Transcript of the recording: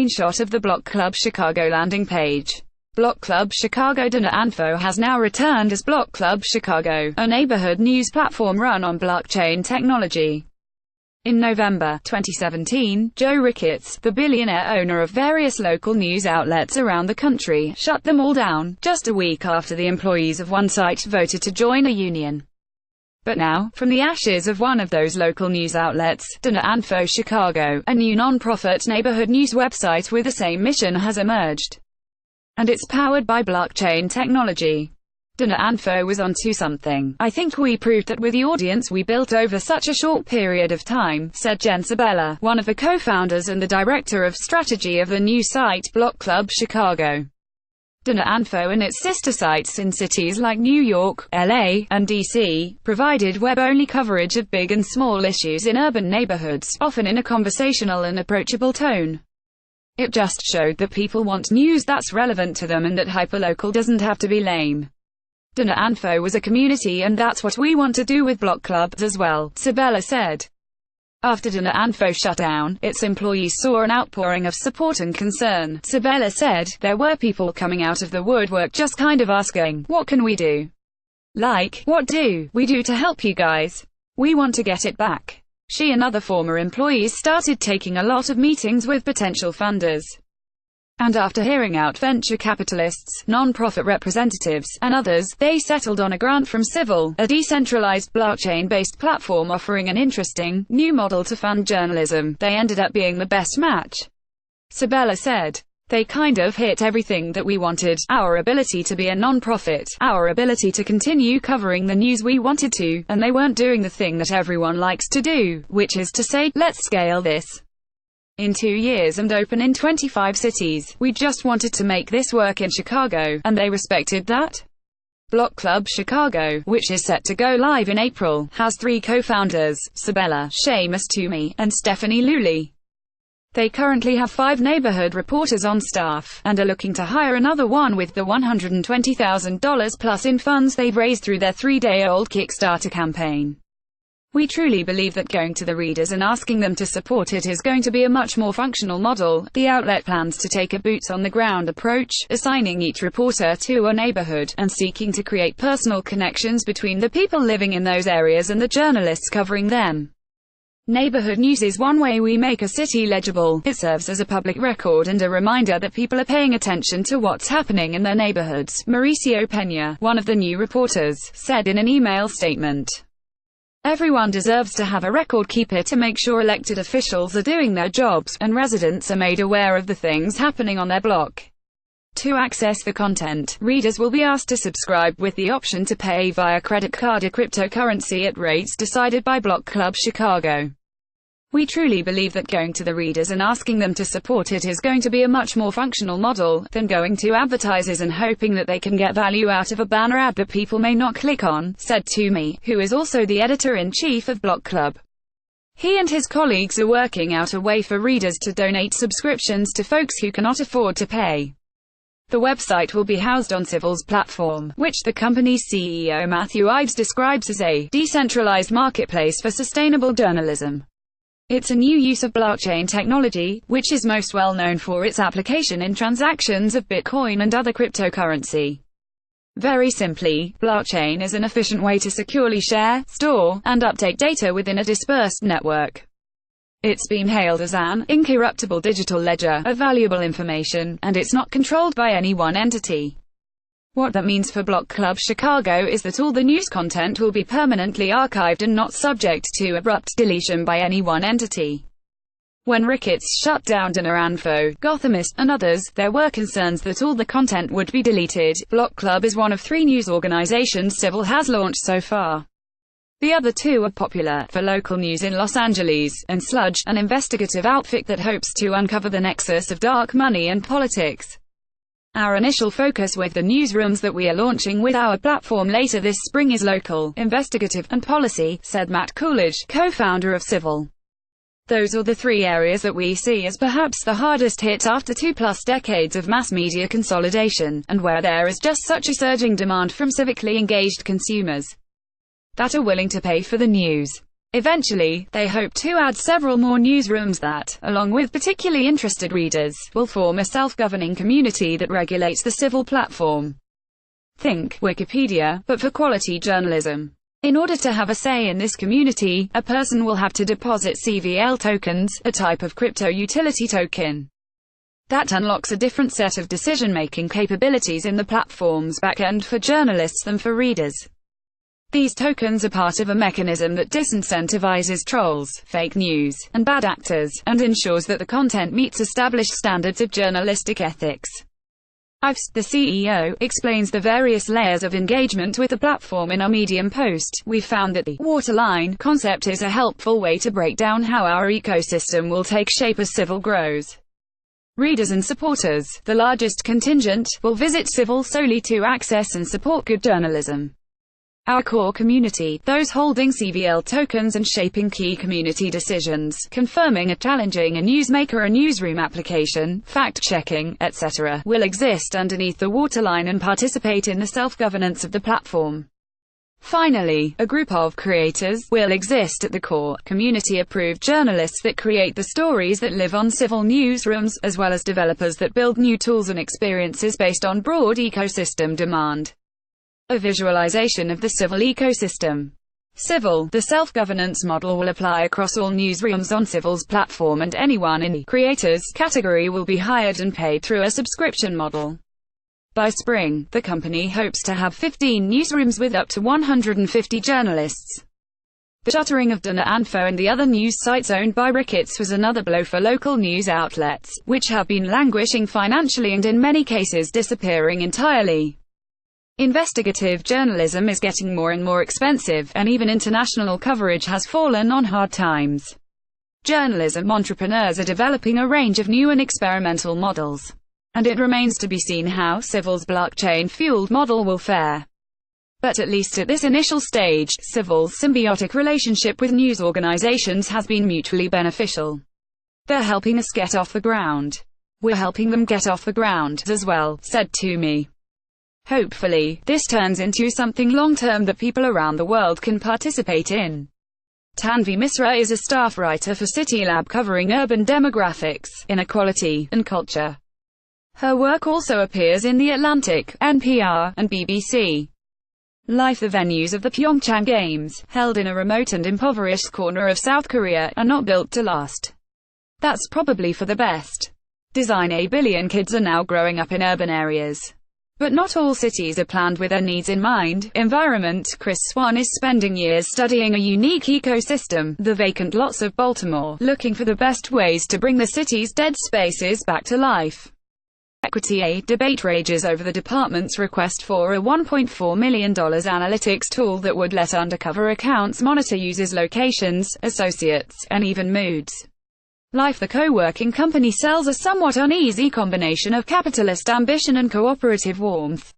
screenshot of the Block Club Chicago landing page. Block Club Chicago DNAInfo has now returned as Block Club Chicago, a neighborhood news platform run on blockchain technology. In November 2017, Joe Ricketts, the billionaire owner of various local news outlets around the country, shut them all down, just a week after the employees of one site voted to join a union. But now, from the ashes of one of those local news outlets, DNAInfo Chicago, a new non-profit neighborhood news website with the same mission has emerged. And it's powered by blockchain technology. DNAInfo was onto something. I think we proved that with the audience we built over such a short period of time, said Jen Sabella, one of the co-founders and the director of strategy of the new site, Block Club Chicago. DNAInfo and its sister sites in cities like New York, LA, and DC, provided web-only coverage of big and small issues in urban neighborhoods, often in a conversational and approachable tone. It just showed that people want news that's relevant to them and that hyperlocal doesn't have to be lame. DNAInfo was a community, and that's what we want to do with Block Club as well, Sabella said. After DNAInfo shut down, its employees saw an outpouring of support and concern. Sabella said, there were people coming out of the woodwork just kind of asking, what can we do? Like, what do we do to help you guys? We want to get it back. She and other former employees started taking a lot of meetings with potential funders. And after hearing out venture capitalists, non-profit representatives, and others, they settled on a grant from Civil, a decentralized blockchain-based platform offering an interesting, new model to fund journalism. They ended up being the best match. Sabella said. They kind of hit everything that we wanted, our ability to be a non-profit, our ability to continue covering the news we wanted to, and they weren't doing the thing that everyone likes to do, which is to say, let's scale this in 2 years and open in 25 cities. We just wanted to make this work in Chicago, and they respected that. Block Club Chicago, which is set to go live in April, has 3 co-founders, Sabella, Seamus Toomey, and Stephanie Luley. They currently have 5 neighborhood reporters on staff, and are looking to hire another one with the $120,000 plus in funds they've raised through their 3-day-old Kickstarter campaign. We truly believe that going to the readers and asking them to support it is going to be a much more functional model. The outlet plans to take a boots-on-the-ground approach, assigning each reporter to a neighborhood, and seeking to create personal connections between the people living in those areas and the journalists covering them. Neighborhood news is one way we make a city legible. It serves as a public record and a reminder that people are paying attention to what's happening in their neighborhoods, Mauricio Peña, one of the new reporters, said in an email statement. Everyone deserves to have a record keeper to make sure elected officials are doing their jobs, and residents are made aware of the things happening on their block. To access the content, readers will be asked to subscribe with the option to pay via credit card or cryptocurrency at rates decided by Block Club Chicago. We truly believe that going to the readers and asking them to support it is going to be a much more functional model than going to advertisers and hoping that they can get value out of a banner ad that people may not click on, said Toomey, who is also the editor-in-chief of Block Club. He and his colleagues are working out a way for readers to donate subscriptions to folks who cannot afford to pay. The website will be housed on Civil's platform, which the company's CEO Matthew Ives describes as a decentralized marketplace for sustainable journalism. It's a new use of blockchain technology, which is most well known for its application in transactions of Bitcoin and other cryptocurrency. Very simply, blockchain is an efficient way to securely share, store, and update data within a dispersed network. It's been hailed as an incorruptible digital ledger of valuable information, and it's not controlled by any one entity. What that means for Block Club Chicago is that all the news content will be permanently archived and not subject to abrupt deletion by any one entity. When Ricketts shut down DNAInfo, Gothamist, and others, there were concerns that all the content would be deleted. Block Club is one of 3 news organizations Civil has launched so far. The other 2 are Popular, for local news in Los Angeles, and Sludge, an investigative outfit that hopes to uncover the nexus of dark money and politics. Our initial focus with the newsrooms that we are launching with our platform later this spring is local, investigative, and policy, said Matt Coolidge, co-founder of Civil. Those are the 3 areas that we see as perhaps the hardest hit after 2+ decades of mass media consolidation, and where there is just such a surging demand from civically engaged consumers that are willing to pay for the news. Eventually, they hope to add several more newsrooms that, along with particularly interested readers, will form a self-governing community that regulates the civil platform. Think Wikipedia, but for quality journalism. In order to have a say in this community, a person will have to deposit CVL tokens, a type of crypto utility token. That unlocks a different set of decision-making capabilities in the platform's backend for journalists than for readers. These tokens are part of a mechanism that disincentivizes trolls, fake news, and bad actors, and ensures that the content meets established standards of journalistic ethics. The CEO, explains the various layers of engagement with the platform in our Medium post. We found that the waterline concept is a helpful way to break down how our ecosystem will take shape as Civil grows. Readers and supporters, the largest contingent, will visit Civil solely to access and support good journalism. Our core community, those holding CVL tokens and shaping key community decisions, confirming or challenging a newsmaker or newsroom application, fact-checking, etc., will exist underneath the waterline and participate in the self-governance of the platform. Finally, a group of creators will exist at the core, community-approved journalists that create the stories that live on Civil newsrooms, as well as developers that build new tools and experiences based on broad ecosystem demand. A visualization of the Civil ecosystem. Civil, the self-governance model will apply across all newsrooms on Civil's platform, and anyone in the creators category will be hired and paid through a subscription model. By spring, the company hopes to have 15 newsrooms with up to 150 journalists. The shuttering of DNAInfo and the other news sites owned by Ricketts was another blow for local news outlets, which have been languishing financially and in many cases disappearing entirely. Investigative journalism is getting more and more expensive, and even international coverage has fallen on hard times. Journalism entrepreneurs are developing a range of new and experimental models, and it remains to be seen how Civil's blockchain-fueled model will fare. But at least at this initial stage, Civil's symbiotic relationship with news organizations has been mutually beneficial. They're helping us get off the ground. We're helping them get off the ground, as well, said Toomey. Hopefully, this turns into something long-term that people around the world can participate in. Tanvi Misra is a staff writer for CityLab covering urban demographics, inequality, and culture. Her work also appears in The Atlantic, NPR, and BBC. Life. The venues of the Pyeongchang Games, held in a remote and impoverished corner of South Korea, are not built to last. That's probably for the best. Design. A billion kids are now growing up in urban areas. But not all cities are planned with their needs in mind. Environment. Chris Swan is spending years studying a unique ecosystem, the vacant lots of Baltimore, looking for the best ways to bring the city's dead spaces back to life. Equity. A debate rages over the department's request for a $1.4 million analytics tool that would let undercover accounts monitor users' locations, associates, and even moods. Life. The co-working company sells a somewhat uneasy combination of capitalist ambition and cooperative warmth.